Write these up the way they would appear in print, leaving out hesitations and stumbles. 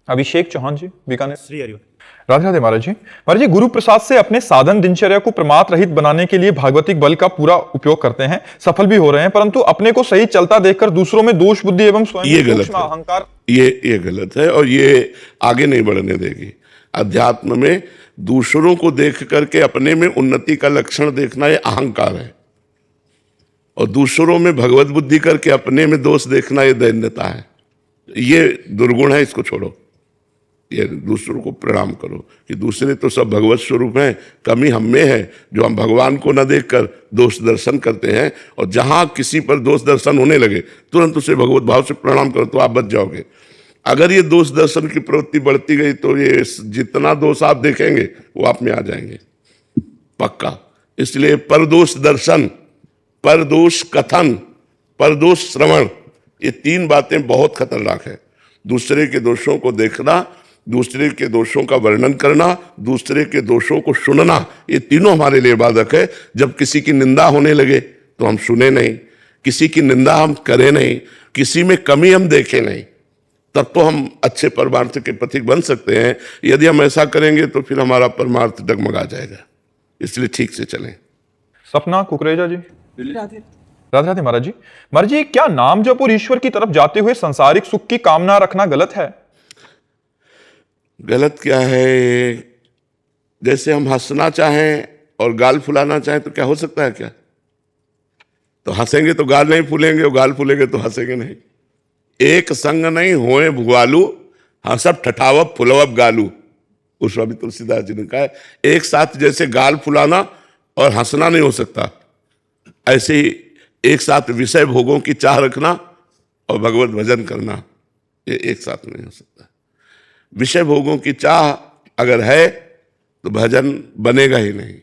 अभिषेक चौहान जी, बीकानेर। श्री हरिओम। राधे राधे महाराज जी। महाराज जी, गुरु प्रसाद से अपने साधन दिनचर्या को प्रमाद रहित बनाने के लिए भागवतिक बल का पूरा उपयोग करते हैं, सफल भी हो रहे हैं, परंतु अपने को सही चलता देखकर दूसरों में दोष बुद्धि एवं स्वयं सूक्ष्म अहंकार, ये गलत है और ये आगे नहीं बढ़ने देगी। अध्यात्म में दूसरों को देख करके अपने में उन्नति का लक्षण देखना ये अहंकार है, और दूसरों में भगवत बुद्धि करके अपने में दोष देखना ये दैन्यता है। ये दुर्गुण है, इसको छोड़ो। ये दूसरों को प्रणाम करो कि दूसरे तो सब भगवत स्वरूप हैं, कमी हम में है जो हम भगवान को न देखकर दोष दर्शन करते हैं। और जहां किसी पर दोष दर्शन होने लगे तुरंत उसे भगवत भाव से प्रणाम करो तो आप बच जाओगे। अगर ये दोष दर्शन की प्रवृत्ति बढ़ती गई तो ये जितना दोष आप देखेंगे वो आप में आ जाएंगे पक्का। इसलिए परदोष दर्शन, परदोष कथन, परदोष श्रवण, ये तीन बातें बहुत खतरनाक है। दूसरे के दोषों को देखना, दूसरे के दोषों का वर्णन करना, दूसरे के दोषों को सुनना, ये तीनों हमारे लिए बाधक है। जब किसी की निंदा होने लगे तो हम सुने नहीं, किसी की निंदा हम करें नहीं, किसी में कमी हम देखें नहीं, तब तो हम अच्छे परमार्थ के पथिक बन सकते हैं। यदि हम ऐसा करेंगे तो फिर हमारा परमार्थ डगमगा जाएगा। इसलिए ठीक से चलें। सपना कुकरेजा जी, राधे राधे महाराज जी। महाराज जी, क्या नाम जप और ईश्वर की तरफ जाते हुए सांसारिक सुख की कामना रखना गलत है? गलत क्या है? जैसे हम हंसना चाहें और गाल फुलाना चाहें तो क्या हो सकता है क्या? तो हंसेंगे तो गाल नहीं फूलेंगे और गाल फूलेंगे तो हंसेंगे नहीं। एक संग नहीं होए भुआलू, हंसब ठठावब फुलवब गालू, उस स्वामी तुलसीदास जी ने कहा है। एक साथ जैसे गाल फुलाना और हंसना नहीं हो सकता, ऐसे ही एक साथ विषय भोगों की चाह रखना और भगवत भजन करना, ये एक साथ नहीं हो सकता। विषय भोगों की चाह अगर है तो भजन बनेगा ही नहीं,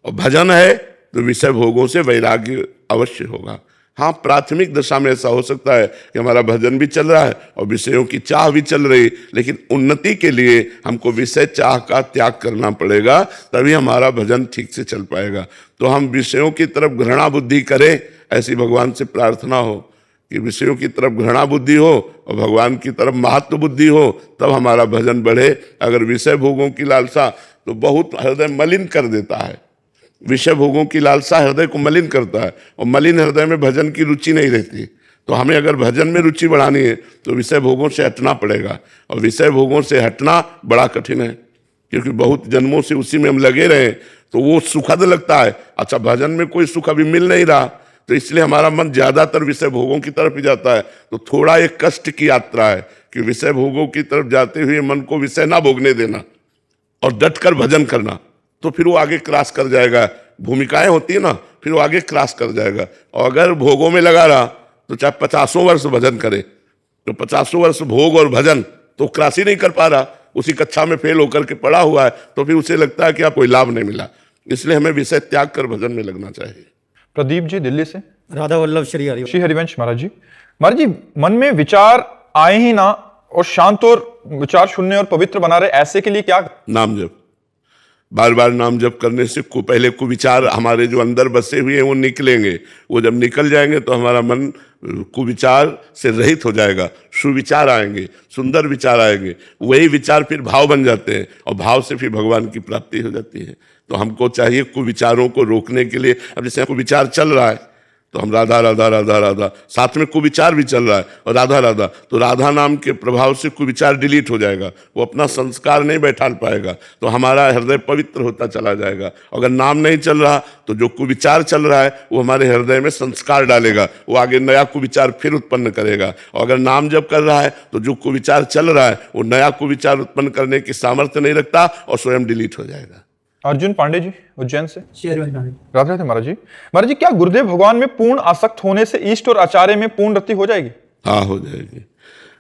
और भजन है तो विषय भोगों से वैराग्य अवश्य होगा। हाँ, प्राथमिक दशा में ऐसा हो सकता है कि हमारा भजन भी चल रहा है और विषयों की चाह भी चल रही, लेकिन उन्नति के लिए हमको विषय चाह का त्याग करना पड़ेगा, तभी हमारा भजन ठीक से चल पाएगा। तो हम विषयों की तरफ घृणा बुद्धि करें, ऐसी भगवान से प्रार्थना हो कि विषयों की तरफ घृणा बुद्धि हो और भगवान की तरफ महत्व बुद्धि हो, तब हमारा भजन बढ़े। अगर विषय भोगों की लालसा तो बहुत हृदय मलिन कर देता है। विषय भोगों की लालसा हृदय को मलिन करता है, और मलिन हृदय में भजन की रुचि नहीं रहती। तो हमें अगर भजन में रुचि बढ़ानी है तो विषय भोगों से हटना पड़ेगा, और विषय भोगों से हटना बड़ा कठिन है, क्योंकि बहुत जन्मों से उसी में हम लगे रहे तो वो सुखद लगता है। अच्छा, भजन में कोई सुख अभी मिल नहीं रहा, तो इसलिए हमारा मन ज्यादातर विषय भोगों की तरफ ही जाता है। तो थोड़ा एक कष्ट की यात्रा है कि विषय भोगों की तरफ जाते हुए मन को विषय ना भोगने देना और डट कर भजन करना, तो फिर वो आगे क्रॉस कर जाएगा। भूमिकाएं होती है ना, फिर वो आगे क्रॉस कर जाएगा। और अगर भोगों में लगा रहा तो चाहे 50 वर्ष भजन करे, तो 50 वर्ष भोग और भजन तो क्रॉस ही नहीं कर पा रहा, उसी कक्षा में फेल होकर के पड़ा हुआ है, तो फिर उसे लगता है कि आप कोई लाभ नहीं मिला। इसलिए हमें विषय त्याग कर भजन में लगना चाहिए। प्रदीप जी, दिल्ली से। राधा वल्लभ श्री हरिओम। श्री हरिवंश महाराज जी। महाराज जी, मन में विचार आए ही ना और शांत और विचार शून्य और पवित्र बना रहे, ऐसे के लिए क्या? नाम जप, बार बार नाम जप करने से पहले कुविचार हमारे जो अंदर बसे हुए हैं वो निकलेंगे। वो जब निकल जाएंगे तो हमारा मन कुविचार से रहित हो जाएगा, सुविचार आएंगे, सुंदर विचार आएंगे। वही विचार फिर भाव बन जाते हैं, और भाव से फिर भगवान की प्राप्ति हो जाती है। तो हमको चाहिए कुविचारों को रोकने के लिए, अब जैसे कुविचार चल रहा है तो हम राधा राधा राधा राधा, साथ में कुविचार भी चल रहा है और राधा राधा, तो राधा नाम के प्रभाव से कुविचार डिलीट हो जाएगा, वो अपना संस्कार नहीं बैठा पाएगा, तो हमारा हृदय पवित्र होता चला जाएगा। अगर नाम नहीं चल रहा तो जो कुविचार चल रहा है वो हमारे हृदय में संस्कार डालेगा, वो आगे नया कुविचार फिर उत्पन्न करेगा। और अगर नाम जप कर रहा है तो जो कुविचार चल रहा है वो नया कुविचार उत्पन्न करने की सामर्थ्य नहीं रखता और स्वयं डिलीट हो जाएगा। अर्जुन पांडे जी, उज्जैन से। राधे राधे महाराज जी। महाराज जी, क्या गुरुदेव भगवान में पूर्ण आसक्त होने से इष्ट और आचार्य में पूर्ण रति हो जाएगी? हाँ, हो जाएगी,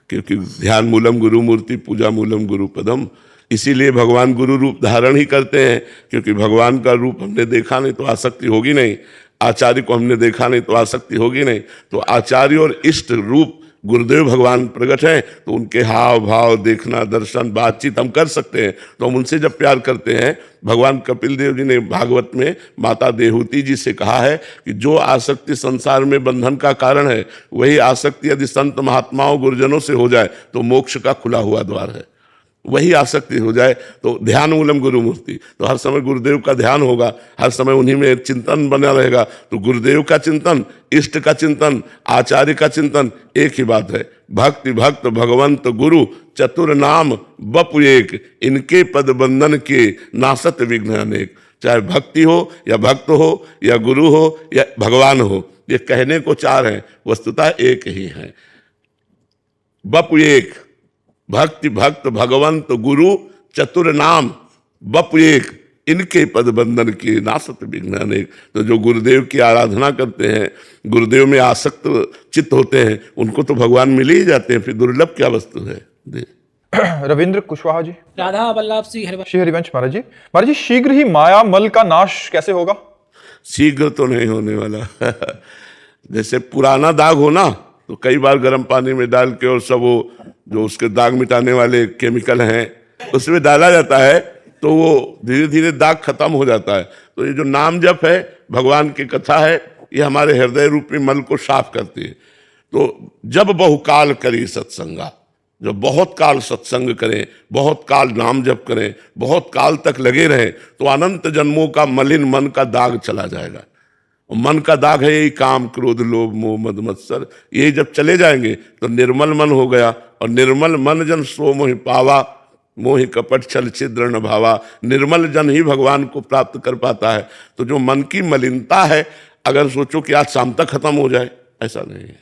क्योंकि ध्यान मूलम गुरु मूर्ति, पूजा मूलम गुरु पदम। इसीलिए भगवान गुरु रूप धारण ही करते हैं, क्योंकि भगवान का रूप हमने देखा नहीं तो आसक्ति होगी नहीं, आचार्य को हमने देखा नहीं तो आसक्ति होगी नहीं। तो आचार्य और इष्ट रूप गुरुदेव भगवान प्रकट हैं तो उनके हाव भाव देखना, दर्शन, बातचीत हम कर सकते हैं। तो हम उनसे जब प्यार करते हैं, भगवान कपिल देव जी ने भागवत में माता देहूति जी से कहा है कि जो आसक्ति संसार में बंधन का कारण है, वही आसक्ति यदि संत महात्माओं गुरुजनों से हो जाए तो मोक्ष का खुला हुआ द्वार है। वही आसक्ति हो जाए तो ध्यान मूलम गुरु मूर्ति, तो हर समय गुरुदेव का ध्यान होगा, हर समय उन्हीं में चिंतन बना रहेगा। तो गुरुदेव का चिंतन, इष्ट का चिंतन, आचार्य का चिंतन, एक ही बात है। भक्ति भक्त भगवंत गुरु चतुर नाम बपु एक, इनके पद बंधन के नासत विघ्न अनेक। चाहे भक्ति हो या भक्त हो या गुरु हो या भगवान हो, ये कहने को चार हैं, वस्तुतः एक ही है। बपु एक, भक्ति भक्त भगवंत गुरु चतुर नाम बपु एक, इनके पद बंधन की नासत विघ्न अनेक। तो जो गुरुदेव की आराधना करते हैं, गुरुदेव में आसक्त चित्त होते हैं, उनको तो भगवान मिल ही जाते हैं, फिर दुर्लभ क्या वस्तु है। रविंद्र कुशवाहा जी। राधा वल्लभ श्री हरिवंश महाराज जी। महाराज जी, शीघ्र ही माया मल का नाश कैसे होगा? शीघ्र तो नहीं होने वाला। जैसे पुराना दाग हो ना, तो कई बार गर्म पानी में डाल के और सब वो जो उसके दाग मिटाने वाले केमिकल हैं उसमें डाला जाता है, तो वो धीरे धीरे दाग खत्म हो जाता है। तो ये जो नाम जप है, भगवान की कथा है, ये हमारे हृदय रूपी मल को साफ करती है। तो जब बहुकाल करी सत्संगा, जब बहुत काल सत्संग करें, बहुत काल नाम जप करें, बहुत काल तक लगे रहें, तो अनंत जन्मों का मलिन मन का दाग चला जाएगा। मन का दाग है यही काम क्रोध लोभ मोह मद मत्सर, ये जब चले जाएंगे तो निर्मल मन हो गया। और निर्मल मन जन सो मोहि पावा, मोहि कपट छल छिद्र न भावा। निर्मल जन ही भगवान को प्राप्त कर पाता है। तो जो मन की मलिनता है, अगर सोचो कि आज शाम तक खत्म हो जाए, ऐसा नहीं है।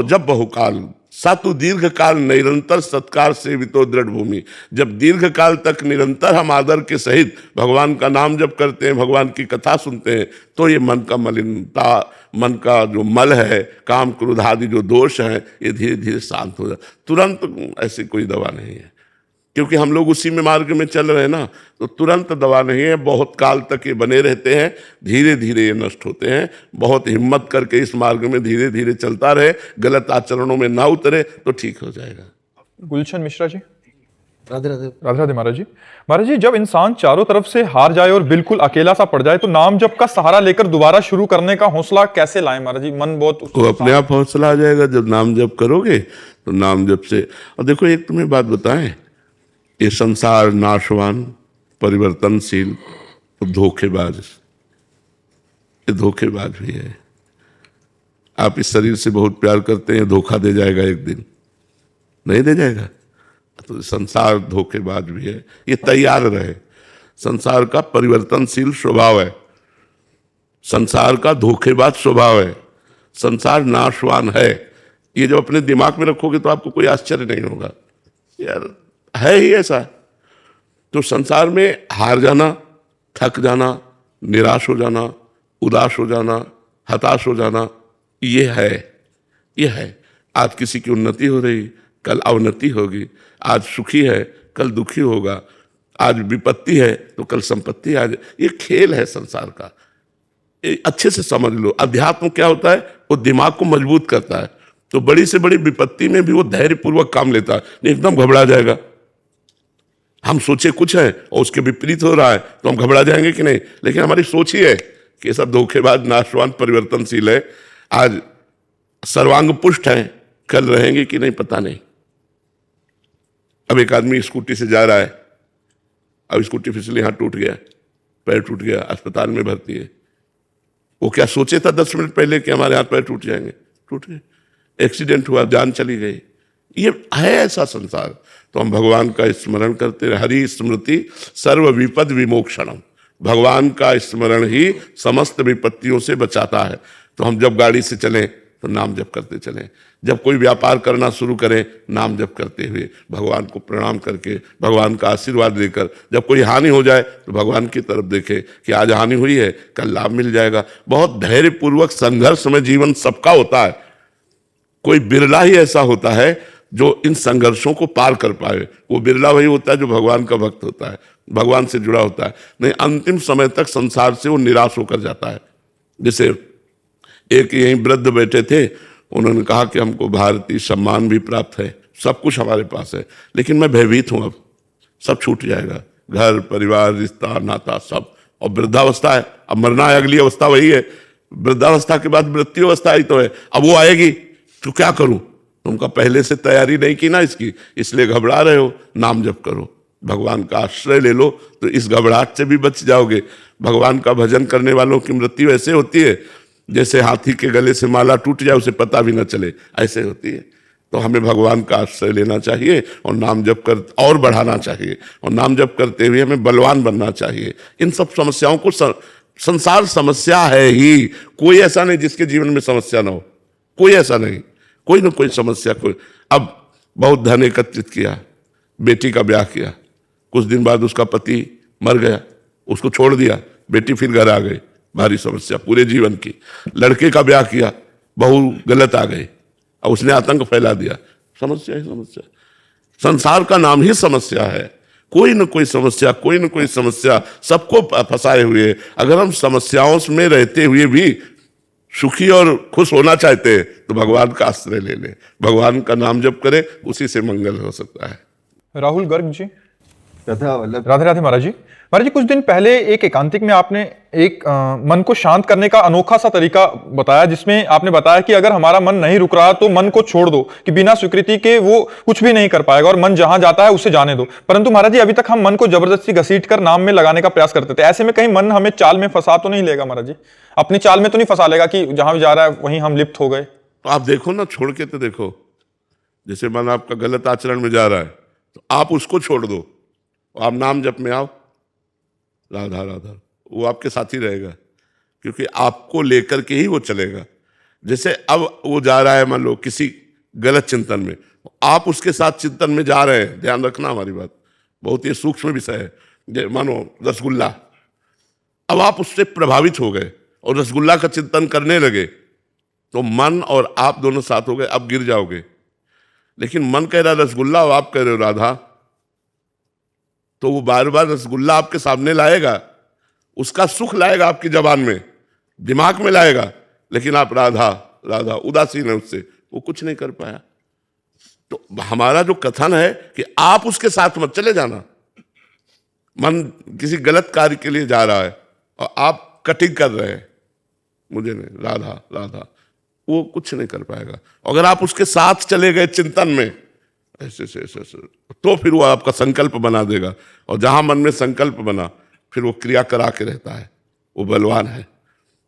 जब बहुकाल सातु दीर्घ काल निरंतर सत्कार से वितो दृढ़ भूमि, जब दीर्घ काल तक निरंतर हम आदर के सहित भगवान का नाम जप करते हैं, भगवान की कथा सुनते हैं, तो ये मन का मलिनता, मन का जो मल है, काम क्रोध आदि जो दोष है, ये धीरे धीरे शांत हो जाए। तुरंत ऐसी कोई दवा नहीं है, क्योंकि हम लोग उसी में मार्ग में चल रहे हैं ना, तो तुरंत दवा नहीं है। बहुत काल तक ये बने रहते हैं, धीरे धीरे ये नष्ट होते हैं। बहुत हिम्मत करके इस मार्ग में धीरे धीरे चलता रहे, गलत आचरणों में ना उतरे तो ठीक हो जाएगा। गुलशन मिश्रा जी। राधे राधे। राधे राधे महाराज जी। महाराज जी, जब इंसान चारों तरफ से हार जाए और बिल्कुल अकेला सा पड़ जाए, तो नाम जप का सहारा लेकर दोबारा शुरू करने का हौसला कैसे लाएं महाराज जी? मन बहुत तो अपने आप हौसला आ जाएगा जब नाम जप करोगे। तो नाम जप से, और देखो एक तुम्हें बात बताएं, ये संसार नाशवान, परिवर्तनशील, तो धोखेबाज, ये धोखेबाज भी है। आप इस शरीर से बहुत प्यार करते हैं, धोखा दे जाएगा एक दिन, नहीं दे जाएगा? तो संसार धोखेबाज भी है, ये तैयार रहे। संसार का परिवर्तनशील स्वभाव है, संसार का धोखेबाज स्वभाव है, संसार नाशवान है। ये जब अपने दिमाग में रखोगे तो आपको कोई आश्चर्य नहीं होगा, यार है ही ऐसा। तो संसार में हार जाना, थक जाना, निराश हो जाना, उदास हो जाना, हताश हो जाना, ये है। आज किसी की उन्नति हो रही, कल अवनति होगी। आज सुखी है, कल दुखी होगा। आज विपत्ति है तो कल संपत्ति आ जाए। ये खेल है संसार का, अच्छे से समझ लो। अध्यात्म क्या होता है? वो दिमाग को मजबूत करता है। तो बड़ी से बड़ी विपत्ति में भी वो धैर्यपूर्वक काम लेता है, एकदम घबरा जाएगा। हम सोचे कुछ है और उसके विपरीत हो रहा है तो हम घबरा जाएंगे कि नहीं? लेकिन हमारी सोच ही है कि ये सब धोखेबाज, नाशवान, परिवर्तनशील है। आज सर्वांग पुष्ट है, कल रहेंगे कि नहीं पता नहीं। अब एक आदमी स्कूटी से जा रहा है, अब स्कूटी फिसली, हाथ टूट गया, पैर टूट गया, अस्पताल में भर्ती है। वो क्या सोचे था 10 मिनट पहले कि हमारे हाथ पैर टूट जाएंगे? टूट गए, एक्सीडेंट हुआ, जान चली गई। ये है ऐसा संसार। तो हम भगवान का स्मरण करते रहे। हरि स्मृति सर्व विपद विमोक्षणम, भगवान का स्मरण ही समस्त विपत्तियों से बचाता है। तो हम जब गाड़ी से चलें तो नाम जप करते चलें, जब कोई व्यापार करना शुरू करें नाम जप करते हुए, भगवान को प्रणाम करके, भगवान का आशीर्वाद लेकर। जब कोई हानि हो जाए तो भगवान की तरफ देखें कि आज हानि हुई है, कल लाभ मिल जाएगा। बहुत धैर्यपूर्वक संघर्ष में जीवन सबका होता है, कोई बिरला ही ऐसा होता है जो इन संघर्षों को पार कर पाए। वो बिरला वही होता है जो भगवान का भक्त होता है, भगवान से जुड़ा होता है। नहीं, अंतिम समय तक संसार से वो निराश होकर जाता है। जैसे एक यहीं वृद्ध बैठे थे, उन्होंने कहा कि हमको भारतीय सम्मान भी प्राप्त है, सब कुछ हमारे पास है, लेकिन मैं भयभीत हूं, अब सब छूट जाएगा, घर परिवार रिश्ता नाता सब, और वृद्धावस्था है, अब मरना है, अगली अवस्था वही है, वृद्धावस्था के बाद मृत्यु अवस्था ही तो है, अब वो आएगी तो क्या करूं? तुमका पहले से तैयारी नहीं की ना इसकी, इसलिए घबरा रहे हो। नाम जप करो, भगवान का आश्रय ले लो, तो इस घबराहट से भी बच जाओगे। भगवान का भजन करने वालों की मृत्यु ऐसे होती है जैसे हाथी के गले से माला टूट जाए, उसे पता भी ना चले, ऐसे होती है। तो हमें भगवान का आश्रय लेना चाहिए और नाम जप कर और बढ़ाना चाहिए, और नाम जप करते हुए हमें बलवान बनना चाहिए। इन सब समस्याओं को संसार समस्या है ही, कोई ऐसा नहीं जिसके जीवन में समस्या ना हो, कोई ऐसा नहीं, कोई ना कोई समस्या। कोई अब बहुत धन एकत्रित किया, बेटी का ब्याह किया, कुछ दिन बाद उसका पति मर गया, उसको छोड़ दिया, बेटी फिर घर आ गई, भारी समस्या पूरे जीवन की। लड़के का ब्याह किया, बहू गलत आ गई, और उसने आतंक फैला दिया, समस्या ही समस्या। संसार का नाम ही समस्या है, कोई न कोई समस्या, कोई न कोई समस्या सबको फंसाए हुए। अगर हम समस्याओं में रहते हुए भी सुखी और खुश होना चाहते हैं तो भगवान का आश्रय ले लें, भगवान का नाम जप करें, उसी से मंगल हो सकता है। राहुल गर्ग जी, वल्लभ। राधे राधे महाराज जी। महाराज जी, कुछ दिन पहले एक एकांतिक में आपने एक मन को शांत करने का अनोखा सा तरीका बताया, जिसमें आपने बताया कि अगर हमारा मन नहीं रुक रहा तो मन को छोड़ दो, कि बिना स्वीकृति के वो कुछ भी नहीं कर पाएगा और मन जहां जाता है उसे जाने दो। परंतु महाराज जी, अभी तक हम मन को जबरदस्ती घसीट कर नाम में लगाने का प्रयास करते थे, ऐसे में कहीं मन हमें चाल में फंसा तो नहीं लेगा महाराज जी? अपनी चाल में तो नहीं फंसा लेगा कि जहां भी जा रहा है वहीं हम लिप्त हो गए? तो आप देखो ना, छोड़ के तो देखो, जैसे मन आपका गलत आचरण में जा रहा है तो आप उसको छोड़ दो, आप नाम जप में आओ, राधा राधा, वो आपके साथ ही रहेगा, क्योंकि आपको लेकर के ही वो चलेगा। जैसे अब वो जा रहा है मान लो किसी गलत चिंतन में, आप उसके साथ चिंतन में जा रहे हैं, ध्यान रखना हमारी बात, बहुत ही सूक्ष्म विषय है। मानो रसगुल्ला, अब आप उससे प्रभावित हो गए और रसगुल्ला का चिंतन करने लगे, तो मन और आप दोनों साथ हो गए, अब गिर जाओगे। लेकिन मन कह रहा रसगुल्ला और आप कह रहे हो राधा, तो वो बार बार रसगुल्ला आपके सामने लाएगा, उसका सुख लाएगा आपकी जबान में, दिमाग में लाएगा, लेकिन आप राधा राधा उदासीन है उससे, वो कुछ नहीं कर पाया। तो हमारा जो कथन है कि आप उसके साथ मत चले जाना। मन किसी गलत कार्य के लिए जा रहा है और आप कटिंग कर रहे हैं, मुझे नहीं, राधा राधा, वो कुछ नहीं कर पाएगा। अगर आप उसके साथ चले गए चिंतन में ऐसे से ऐसे, तो फिर वो आपका संकल्प बना देगा, और जहां मन में संकल्प बना फिर वो क्रिया करा के रहता है, वो बलवान है।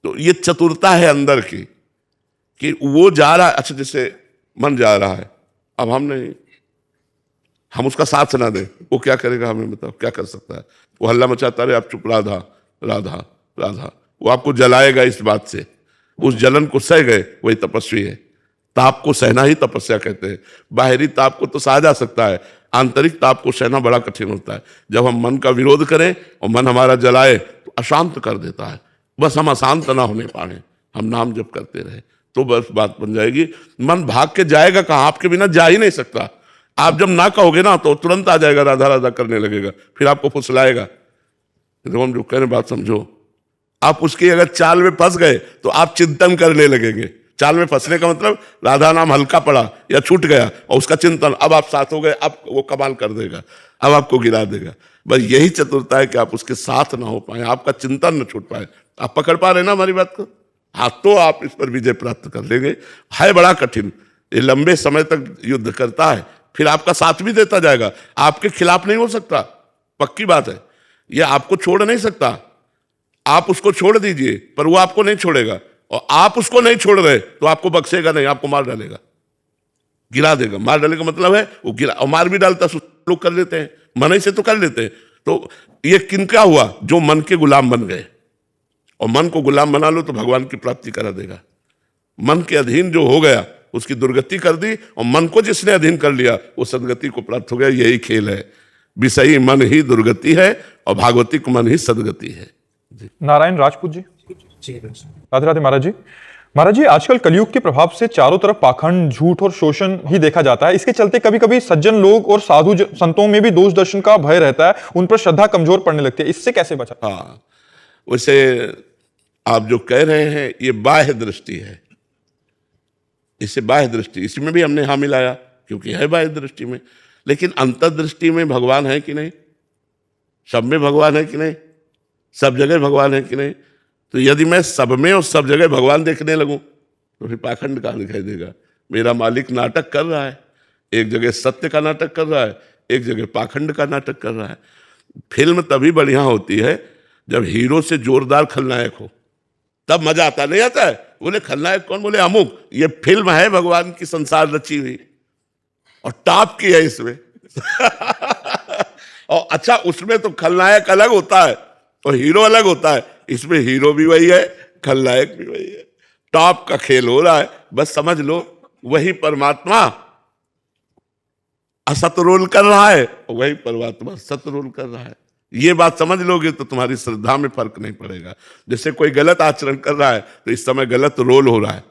तो ये चतुरता है अंदर की, कि वो जा रहा है, अच्छा जैसे मन जा रहा है, अब हम नहीं, हम उसका साथ ना दें, वो क्या करेगा हमें बताओ, क्या कर सकता है? वो हल्ला मचाता रहे, आप चुप, राधा राधा राधा, वो आपको जलाएगा इस बात से, उस जलन को सह गए, वही तपस्वी है। ताप को सहना ही तपस्या कहते हैं। बाहरी ताप को तो सहा जा सकता है, आंतरिक ताप को सहना बड़ा कठिन होता है। जब हम मन का विरोध करें और मन हमारा जलाए तो अशांत कर देता है। बस हम अशांत ना होने पाए, हम नाम जप करते रहे तो बस बात बन जाएगी। मन भाग के जाएगा कहाँ, आपके बिना जा ही नहीं सकता। आप जब ना कहोगे ना तो तुरंत आ जाएगा, राधा राधा करने लगेगा, फिर आपको फुसलाएगा। जब हम जो कह रहे बात समझो, आप उसकी अगर चाल में फंस गए तो आप चिंतन करने लगेंगे। चाल में फंसने का मतलब राधा नाम हल्का पड़ा या छूट गया और उसका चिंतन, अब आप साथ हो गए, अब वो कमाल कर देगा, अब आपको गिरा देगा। बस यही चतुरता है कि आप उसके साथ ना हो पाए, आपका चिंतन न छूट पाए। आप पकड़ पा रहे ना हमारी बात को? हाँ, तो आप इस पर विजय प्राप्त कर लेंगे। है बड़ा कठिन, ये लंबे समय तक युद्ध करता है, फिर आपका साथ भी देता जाएगा, आपके खिलाफ नहीं हो सकता, पक्की बात है। ये आपको छोड़ नहीं सकता, आप उसको छोड़ दीजिए पर वो आपको नहीं छोड़ेगा, और आप उसको नहीं छोड़ रहे तो आपको बख्शेगा नहीं, आपको मार डालेगा, गिरा देगा। मार डालेगा मतलब है वो गिरा, और मार भी डालता लोग कर लेते हैं, मन से तो कर लेते हैं। तो ये किनका हुआ? जो मन के गुलाम बन गए, और मन को गुलाम बना लो तो भगवान की प्राप्ति करा देगा। मन के अधीन जो हो गया उसकी दुर्गति कर दी, और मन को जिसने अधीन कर लिया वो सदगति को प्राप्त हो गया। यही खेल है, विषयी मन ही दुर्गति है और भागवतिक मन ही सदगति है। नारायण राजपूत जी, राधे राधे महाराज जी। महाराज जी, आजकल कलयुग के प्रभाव से चारों तरफ पाखंड, झूठ और शोषण ही देखा जाता है। इसके चलते कभी कभी सज्जन लोग और साधु संतों में भी दोष दर्शन का भय रहता है, उन पर श्रद्धा कमजोर पड़ने लगती है। इससे कैसे बचा? हाँ, वैसे आप जो कह रहे हैं ये बाह्य दृष्टि है, इससे बाह्य दृष्टि, इसमें भी हमने हाँ मिलाया क्योंकि है बाह्य दृष्टि में, लेकिन अंतर्दृष्टि में भगवान है कि नहीं? सब में भगवान है कि नहीं? सब जगह भगवान है कि नहीं? तो यदि मैं सब में और सब जगह भगवान देखने लगूं तो फिर पाखंड कहाँ दिखाई देगा? मेरा मालिक नाटक कर रहा है, एक जगह सत्य का नाटक कर रहा है, एक जगह पाखंड का नाटक कर रहा है। फिल्म तभी बढ़िया होती है जब हीरो से जोरदार खलनायक हो, तब मजा आता। नहीं आता है? बोले खलनायक कौन? बोले अमुक। ये फिल्म है भगवान की संसार रची हुई और टॉप की है इसमें और अच्छा, उसमें तो खलनायक अलग होता है और हीरो अलग होता है, इसमें हीरो भी वही है, खलनायक भी वही है। टॉप का खेल हो रहा है, बस समझ लो वही परमात्मा असत रोल कर रहा है और वही परमात्मा सत रोल कर रहा है। ये बात समझ लोगे तो तुम्हारी श्रद्धा में फर्क नहीं पड़ेगा। जैसे कोई गलत आचरण कर रहा है तो इस समय गलत रोल हो रहा है,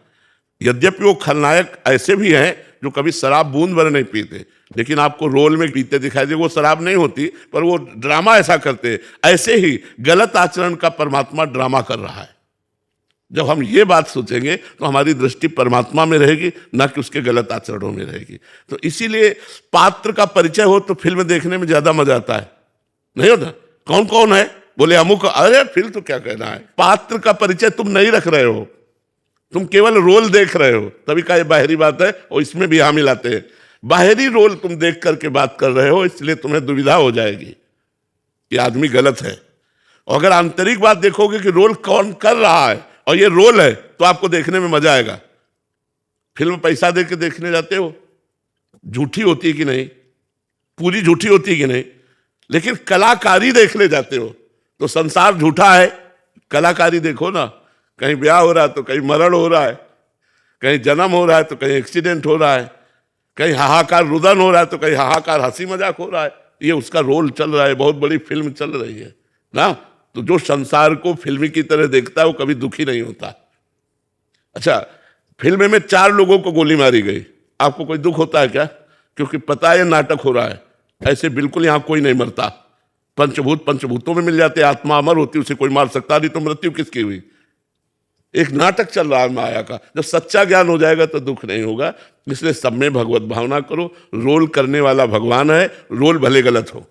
यद्यपि वो खलनायक ऐसे भी हैं जो कभी शराब बूंद भर नहीं पीते, लेकिन आपको रोल में पीते दिखाई दे, वो शराब नहीं होती पर वो ड्रामा ऐसा करते हैं। ऐसे ही गलत आचरण का परमात्मा ड्रामा कर रहा है। जब हम ये बात सोचेंगे तो हमारी दृष्टि परमात्मा में रहेगी, ना कि उसके गलत आचरणों में रहेगी। तो इसीलिए पात्र का परिचय हो तो फिल्म देखने में ज्यादा मजा आता है। नहीं होता? कौन कौन है? बोले अमुक। अरे फिल्म तो क्या कहना है, पात्र का परिचय तुम नहीं रख रहे हो, तुम केवल रोल देख रहे हो, तभी का ये बाहरी बात है। और इसमें भी हम मिलाते हैं, बाहरी रोल तुम देख करके बात कर रहे हो, इसलिए तुम्हें दुविधा हो जाएगी कि आदमी गलत है। और अगर आंतरिक बात देखोगे कि रोल कौन कर रहा है और ये रोल है, तो आपको देखने में मजा आएगा। फिल्म पैसा दे के देखने जाते हो, झूठी होती है कि नहीं? पूरी झूठी होती है कि नहीं? लेकिन कलाकारी देखने जाते हो तो संसार झूठा है, कलाकारी देखो ना। कहीं ब्याह हो रहा है तो कहीं मरण हो रहा है, कहीं जन्म हो रहा है तो कहीं एक्सीडेंट हो रहा है, कहीं हाहाकार रुदन हो रहा है तो कहीं हाहाकार हंसी मजाक हो रहा है। ये उसका रोल चल रहा है, बहुत बड़ी फिल्म चल रही है ना। तो जो संसार को फिल्मी की तरह देखता है वो कभी दुखी नहीं होता। अच्छा, फिल्म में 4 लोगों को गोली मारी गई, आपको कोई दुख होता है क्या? क्योंकि पता है नाटक हो रहा है। ऐसे बिल्कुल यहां कोई नहीं मरता, पंचभूत पंचभूतों में मिल जाते, आत्मा अमर होती, उसे कोई मार सकता नहीं। तो मृत्यु किसकी हुई? एक नाटक चल रहा है माया का। जब सच्चा ज्ञान हो जाएगा तो दुख नहीं होगा। इसलिए सब में भगवत भावना करो। रोल करने वाला भगवान है, रोल भले गलत हो,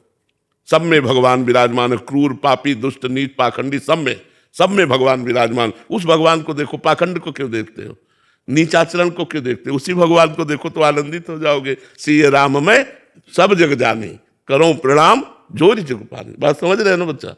सब में भगवान विराजमान है। क्रूर, पापी, दुष्ट, नीच, पाखंडी, सब में भगवान विराजमान। उस भगवान को देखो, पाखंड को क्यों देखते हो? नीच आचरण को क्यों देखते हो? उसी भगवान को देखो तो आनंदित हो जाओगे। सिय राम में सब जग जानी, करो प्रणाम जोरी जग पानी। बात समझ रहे हो ना बच्चा?